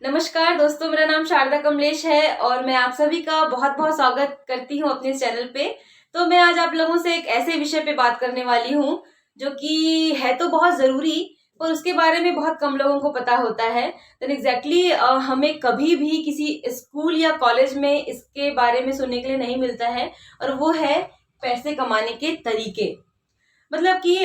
नमस्कार दोस्तों, मेरा नाम शारदा कमलेश है और मैं आप सभी का बहुत बहुत स्वागत करती हूँ अपने इस चैनल पे। तो मैं आज आप लोगों से एक ऐसे विषय पे बात करने वाली हूँ जो कि है तो बहुत ज़रूरी, पर उसके बारे में बहुत कम लोगों को पता होता है। तो एग्जैक्टली हमें कभी भी किसी स्कूल या कॉलेज में इसके बारे में सुनने के लिए नहीं मिलता है, और वो है पैसे कमाने के तरीके। मतलब कि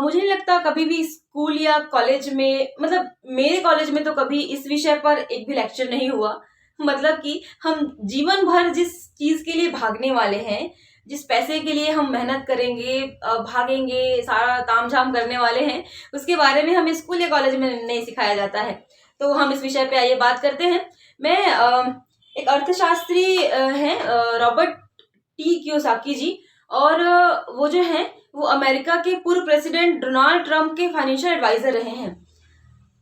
मुझे नहीं लगता कभी भी स्कूल या कॉलेज में, मतलब मेरे कॉलेज में तो कभी इस विषय पर एक भी लेक्चर नहीं हुआ। मतलब कि हम जीवन भर जिस चीज के लिए भागने वाले हैं, जिस पैसे के लिए हम मेहनत करेंगे, भागेंगे, सारा तामझाम करने वाले हैं, उसके बारे में हमें स्कूल या कॉलेज में नहीं सिखाया जाता है। तो हम इस विषय पे आइए बात करते हैं। मैं एक अर्थशास्त्री हैं, रॉबर्ट टी कियोसाकी जी। और वो जो हैं, वो अमेरिका के पूर्व प्रेसिडेंट डोनाल्ड ट्रंप के फाइनेंशियल एडवाइजर रहे हैं।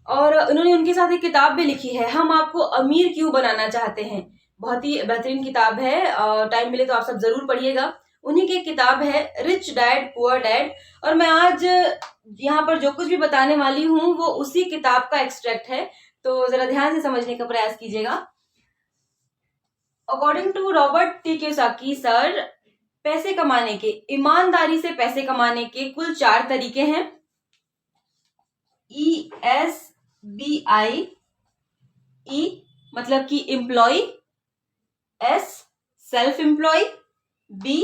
और उन्होंने उनके साथ एक किताब भी लिखी है, हम आपको अमीर क्यों बनाना चाहते हैं। बहुत ही बेहतरीन किताब है, टाइम मिले तो आप सब जरूर पढ़िएगा। उन्हीं की एक किताब है रिच डैड पुअर डैड। और मैं आज यहाँ पर जो कुछ भी बताने वाली हूँ वो उसी किताब का एक्सट्रैक्ट है, तो जरा ध्यान से समझने का प्रयास कीजिएगा। According to Robert T Kiyosaki sir, पैसे कमाने के, ईमानदारी से पैसे कमाने के कुल 4 तरीके हैं। ESBI। ई मतलब कि employ, S self employ, B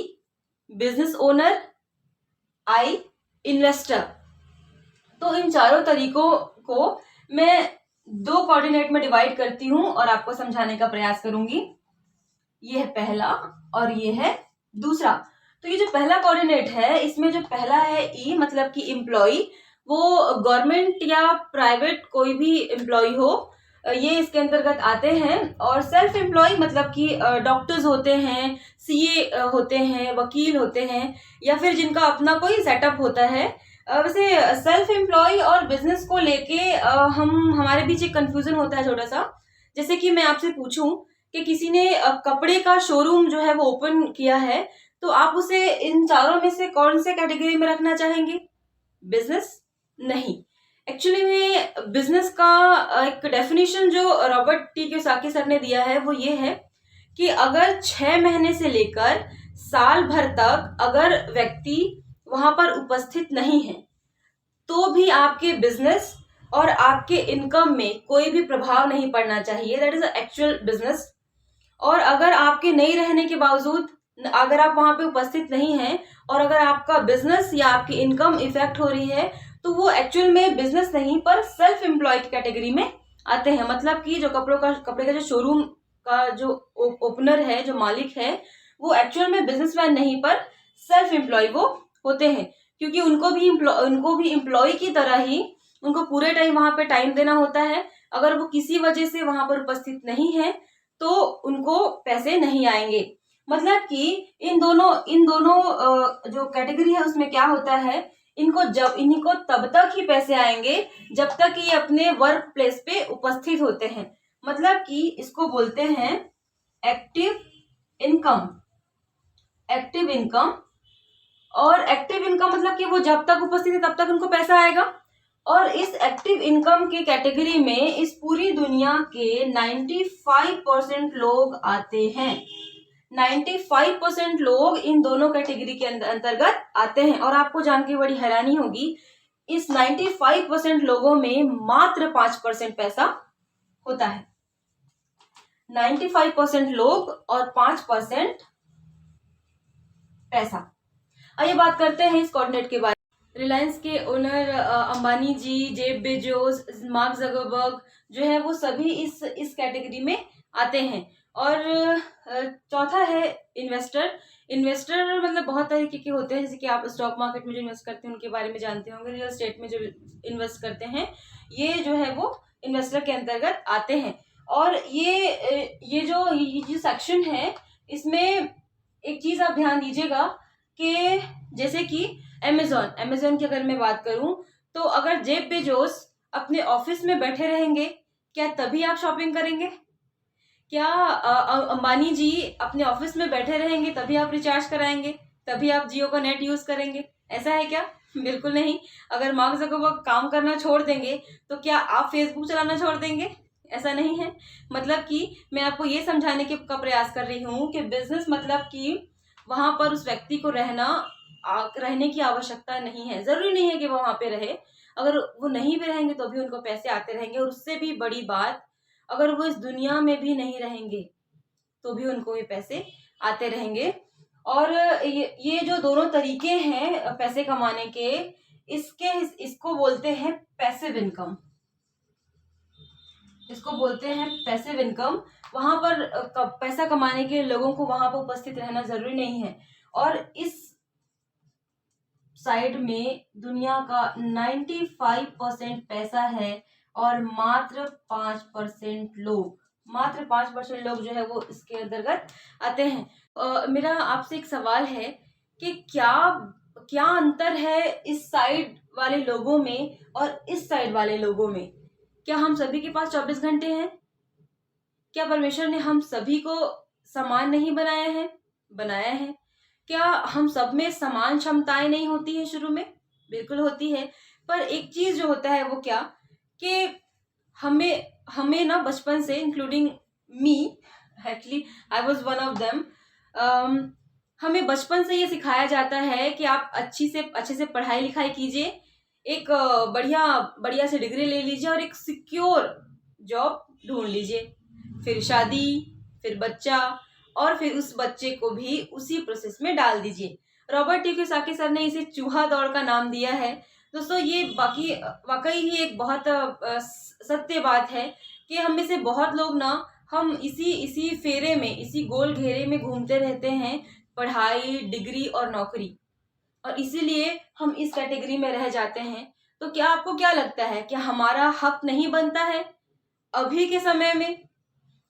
business owner, I investor. तो इन चारों तरीकों को मैं 2 कोऑर्डिनेट में डिवाइड करती हूं और आपको समझाने का प्रयास करूंगी। ये है पहला और ये है दूसरा। तो ये जो पहला कोऑर्डिनेट है, इसमें जो पहला है ई मतलब कि एम्प्लॉय, वो गवर्नमेंट या प्राइवेट कोई भी एम्प्लॉय हो, ये इसके अंतर्गत आते हैं। और सेल्फ एम्प्लॉय मतलब कि डॉक्टर्स होते हैं, सीए होते हैं, वकील होते हैं, या फिर जिनका अपना कोई सेटअप होता है। वैसे सेल्फ एम्प्लॉय और बिजनेस को लेके हम हमारे बीच एक कंफ्यूजन होता है छोटा सा। जैसे कि मैं आपसे पूछूं कि किसी ने कपड़े का शोरूम जो है वो ओपन किया है, तो आप उसे इन चारों में से कौन से कैटेगरी में रखना चाहेंगे? बिजनेस? नहीं। एक्चुअली में बिजनेस का एक डेफिनेशन जो रॉबर्ट टी कियोसाकी सर ने दिया है वो ये है कि अगर 6 महीने से लेकर साल भर तक अगर व्यक्ति वहां पर उपस्थित नहीं है, तो भी आपके बिजनेस और आपके इनकम में कोई भी प्रभाव नहीं पड़ना चाहिए। That is actual business. और अगर आपके नहीं रहने के बावजूद, अगर आप वहां पे उपस्थित नहीं हैं और अगर आपका बिजनेस या आपकी इनकम इफेक्ट हो रही है, तो वो एक्चुअल में बिजनेस नहीं पर सेल्फ एम्प्लॉय की कैटेगरी में आते हैं। मतलब कि जो कपड़े का जो शोरूम का जो ओपनर है, जो मालिक है, वो एक्चुअल में बिजनेसमैन नहीं पर सेल्फ एम्प्लॉय वो होते हैं। क्योंकि उनको भी एम्प्लॉय की तरह ही उनको पूरे टाइम वहां पे टाइम देना होता है। अगर वो किसी वजह से वहां पर उपस्थित नहीं है तो उनको पैसे नहीं आएंगे। मतलब कि इन दोनों जो कैटेगरी है उसमें क्या होता है, इन्हीं को तब तक ही पैसे आएंगे जब तक ये अपने वर्क प्लेस पे उपस्थित होते हैं। मतलब कि इसको बोलते हैं एक्टिव इनकम। एक्टिव इनकम, और एक्टिव इनकम मतलब कि वो जब तक उपस्थित है तब तक उनको पैसा आएगा। और इस एक्टिव इनकम के कैटेगरी में इस पूरी दुनिया के 95% लोग आते हैं। 95% लोग इन दोनों कैटेगरी के अंतर्गत आते हैं। और आपको जान के बड़ी हैरानी होगी, इस 95% लोगों में मात्र 5% पैसा होता है। 95% लोग और 5% पैसा। आइए बात करते हैं इस कोऑर्डिनेट के बारे में। रिलायंस के ओनर अंबानी जी, जेफ बेजोस, मार्क जकरबर्ग जो है वो सभी इस कैटेगरी में आते हैं। और चौथा है इन्वेस्टर। इन्वेस्टर मतलब बहुत तरीके के होते हैं, जैसे कि आप स्टॉक मार्केट में जो इन्वेस्ट करते हैं उनके बारे में जानते होंगे, रियल एस्टेट में जो इन्वेस्ट करते हैं, ये जो है वो इन्वेस्टर के अंतर्गत आते हैं। और ये जो सेक्शन है, इसमें एक चीज आप ध्यान दीजिएगा कि जैसे कि अमेजोन की अगर मैं बात करूं, तो अगर जेफ बेजोस अपने ऑफिस में बैठे रहेंगे, क्या तभी आप शॉपिंग करेंगे? क्या अंबानी जी अपने ऑफिस में बैठे रहेंगे तभी आप रिचार्ज कराएंगे, तभी आप जियो का नेट यूज करेंगे? ऐसा है क्या? बिल्कुल नहीं। अगर मार्क जकरबर्ग काम करना छोड़ देंगे तो क्या आप फेसबुक चलाना छोड़ देंगे? ऐसा नहीं है। मतलब कि मैं आपको ये समझाने के का प्रयास कर रही हूँ कि बिजनेस मतलब कि वहां पर उस व्यक्ति को रहने की आवश्यकता नहीं है। जरूरी नहीं है कि वो वहां पे रहे। अगर वो नहीं भी रहेंगे तो भी उनको पैसे आते रहेंगे, और उससे भी बड़ी बात, अगर वो इस दुनिया में भी नहीं रहेंगे तो भी उनको ये पैसे आते रहेंगे। और ये जो दोनों तरीके हैं पैसे कमाने के, इसको बोलते हैं पैसिव इनकम। इसको बोलते हैं पैसिव इनकम। वहां पर पैसा कमाने के लोगों को वहां पर उपस्थित रहना जरूरी नहीं है। और इस साइड में दुनिया का 95% पैसा है, और मात्र 5% लोग जो है वो इसके अंतर्गत आते हैं। मेरा आपसे एक सवाल है कि क्या क्या अंतर है इस साइड वाले लोगों में और इस साइड वाले लोगों में? क्या हम सभी के पास 24 घंटे हैं? क्या परमेश्वर ने हम सभी को समान नहीं बनाया है? बनाया है। क्या हम सब में समान क्षमताएं नहीं होती है शुरू में? बिल्कुल होती है। पर एक चीज जो होता है वो क्या, कि हमें ना बचपन से, including me, actually I was one of them, हमें बचपन से ये सिखाया जाता है कि आप अच्छे से पढ़ाई लिखाई कीजिए, एक बढ़िया से डिग्री ले लीजिए और एक सिक्योर जॉब ढूंढ लीजिए, फिर शादी, फिर बच्चा, और फिर उस बच्चे को भी उसी प्रोसेस में डाल दीजिए। रॉबर्ट टी कियोसाकी सर ने इसे चूहा दौड़ का नाम दिया है। दोस्तों ये वाकई ही एक बहुत सत्य बात है कि हम में से बहुत लोग ना, हम इसी फेरे में, इसी गोल घेरे में घूमते रहते हैं, पढ़ाई, डिग्री और नौकरी, और इसीलिए हम इस कैटेगरी में रह जाते हैं। तो क्या आपको क्या लगता है कि हमारा हक नहीं बनता है अभी के समय में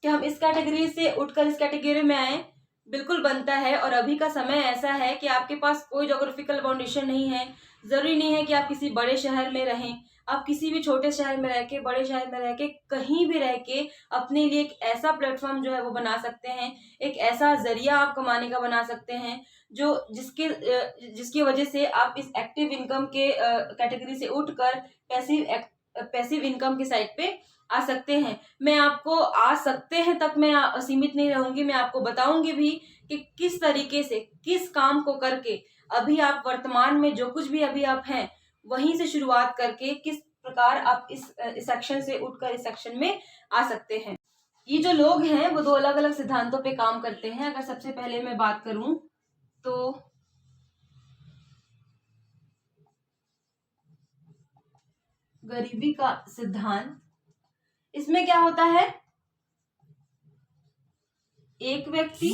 कि हम इस कैटेगरी से उठकर इस कैटेगरी में आए? बिल्कुल बनता है। और अभी का समय ऐसा है कि आपके पास कोई ज्योग्राफिकल बाउंडेशन नहीं है। जरूरी नहीं है कि आप किसी बड़े शहर में रहें, आप किसी भी छोटे शहर में रह के, बड़े शहर में रह के, कहीं भी रह के अपने लिए एक ऐसा प्लेटफॉर्म जो है वो बना सकते हैं, एक ऐसा जरिया आप कमाने का बना सकते हैं जो जिसकी वजह से आप इस एक्टिव इनकम के कैटेगरी से उठकर पैसिव इनकम के साइड पे आ सकते हैं। मैं आपको आ सकते हैं तक मैं सीमित नहीं रहूंगी, मैं आपको बताऊंगी भी कि किस तरीके से, किस काम को करके अभी आप वर्तमान में जो कुछ भी अभी आप हैं वहीं से शुरुआत करके किस प्रकार आप इस सेक्शन से उठकर इस सेक्शन में आ सकते हैं। ये जो लोग हैं वो दो अलग अलग सिद्धांतों पे काम करते हैं। अगर सबसे पहले मैं बात करूं तो गरीबी का सिद्धांत, इसमें क्या होता है, एक व्यक्ति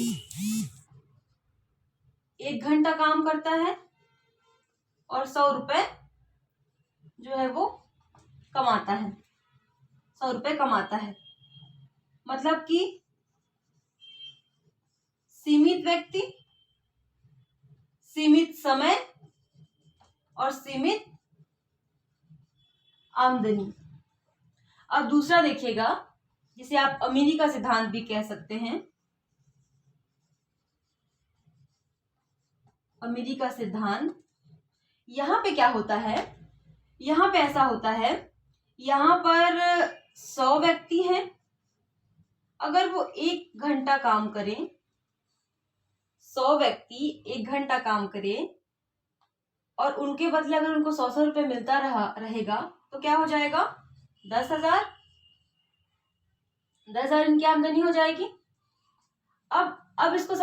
1 घंटा काम करता है और 100 रुपए जो है वो कमाता है, 100 रुपए कमाता है। मतलब कि सीमित व्यक्ति, सीमित समय और सीमित आमदनी। अब दूसरा देखिएगा, जिसे आप अमीरी का सिद्धांत भी कह सकते हैं। अमीरी का सिद्धांत, यहां पे क्या होता है, यहां पे ऐसा होता है, यहां पर 100 व्यक्ति हैं। अगर वो 1 घंटा काम करें, 100 व्यक्ति 1 घंटा काम करें और उनके बदले अगर उनको 100 रुपए मिलता रहेगा तो क्या हो जाएगा, 10,000 इनकी आमदनी हो जाएगी। अब इसको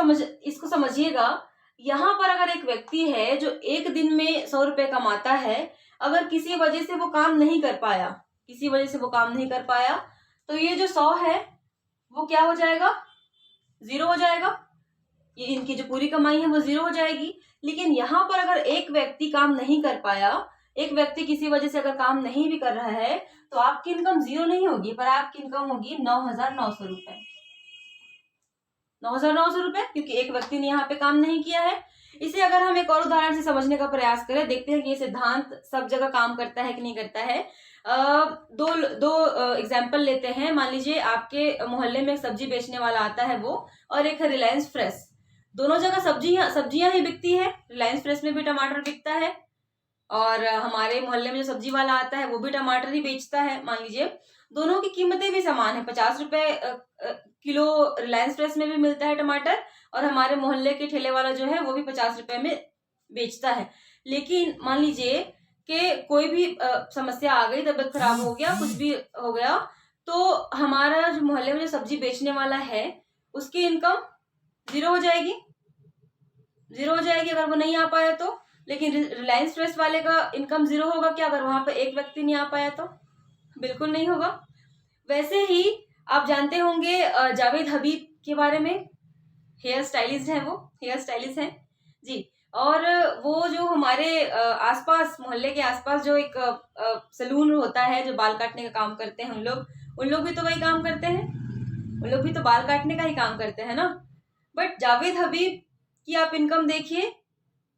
समझिएगा। यहाँ पर अगर एक व्यक्ति है जो एक दिन में 100 रुपए कमाता है, अगर किसी वजह से वो काम नहीं कर पाया, तो ये जो 100 है वो क्या हो जाएगा, 0 हो जाएगा। ये इनकी जो पूरी कमाई है वो 0 हो जाएगी। लेकिन यहाँ पर अगर एक व्यक्ति काम नहीं कर पाया, एक व्यक्ति किसी वजह से अगर काम नहीं भी कर रहा है, तो आपकी इनकम 0 नहीं होगी, पर आपकी इनकम होगी 9,900 रुपए। 9,900 रुपए, क्योंकि एक व्यक्ति ने यहाँ पे काम नहीं किया है। इसे अगर हम एक और उदाहरण से समझने का प्रयास करें, देखते हैं कि ये सिद्धांत सब जगह काम करता है कि नहीं करता है। दो एग्जाम्पल लेते हैं। मान लीजिए आपके मोहल्ले में एक सब्जी बेचने वाला आता है वो, और एक है रिलायंस फ्रेश। दोनों जगह सब्जियां ही बिकती है। रिलायंस फ्रेश में भी टमाटर बिकता है, और हमारे मोहल्ले में जो सब्जी वाला आता है वो भी टमाटर ही बेचता है। मान लीजिए दोनों की कीमतें भी समान है। 50 रुपए किलो रिलायंस फ्रेश में भी मिलता है टमाटर, और हमारे मोहल्ले के ठेले वाला जो है वो भी 50 रुपए में बेचता है। लेकिन मान लीजिए कि कोई भी समस्या आ गई, तबीयत खराब हो गया, कुछ भी हो गया, तो हमारा जो मोहल्ले में जो सब्जी बेचने वाला है उसकी इनकम जीरो हो जाएगी, जीरो हो जाएगी अगर वो नहीं आ पाया तो। लेकिन रिलायंस फ्रेश वाले का इनकम जीरो होगा क्या अगर वहां पे एक व्यक्ति नहीं आ पाया तो? बिल्कुल नहीं होगा। वैसे ही आप जानते होंगे जावेद हबीब के बारे में, हेयर स्टाइलिस्ट हैं, वो हेयर स्टाइलिस्ट हैं जी। और वो जो हमारे आसपास, मोहल्ले के आसपास जो एक सलून होता है जो बाल काटने का काम करते हैं, उन लोग भी तो वही काम करते हैं, उन लोग भी तो बाल काटने का ही काम करते हैं ना। बट जावेद हबीब की आप इनकम देखिए,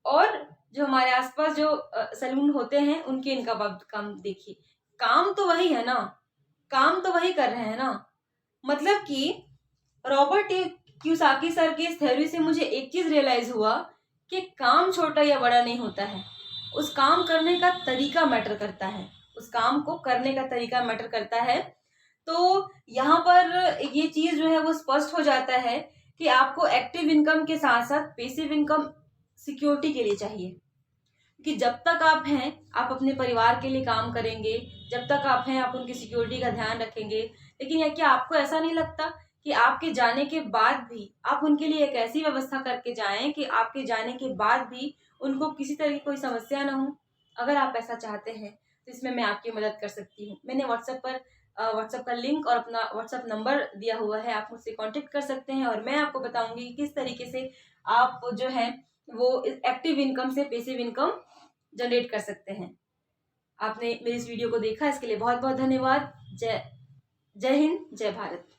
और जो हमारे आसपास जो सलून होते हैं उनकी इनकम आप कम देखिए। काम तो वही है ना, काम तो वही कर रहे हैं ना। मतलब कि रॉबर्ट क्यूसाकी सर की इस थ्योरी से मुझे एक चीज रियलाइज हुआ कि काम छोटा या बड़ा नहीं होता है, उस काम करने का तरीका मैटर करता है, उस काम को करने का तरीका मैटर करता है। तो यहाँ पर ये चीज जो है वो स्पष्ट हो जाता है कि आपको एक्टिव इनकम के साथ साथ पैसिव इनकम सिक्योरिटी के लिए चाहिए। कि जब तक आप हैं आप अपने परिवार के लिए काम करेंगे, जब तक आप हैं आप उनकी सिक्योरिटी का ध्यान रखेंगे। लेकिन या क्या आपको ऐसा नहीं लगता कि आपके जाने के बाद भी आप उनके लिए एक ऐसी व्यवस्था करके जाएं कि आपके जाने के बाद भी उनको किसी तरह की कोई समस्या ना हो? अगर आप ऐसा चाहते हैं तो इसमें मैं आपकी मदद कर सकती हूँ। मैंने व्हाट्सएप का लिंक और अपना व्हाट्सएप नंबर दिया हुआ है, आप मुझसे कांटेक्ट कर सकते हैं और मैं आपको बताऊंगी कि किस तरीके से आप जो है वो एक्टिव इनकम से पैसिव इनकम जनरेट कर सकते हैं। आपने मेरी इस वीडियो को देखा, इसके लिए बहुत बहुत धन्यवाद। जय हिंद, जय भारत।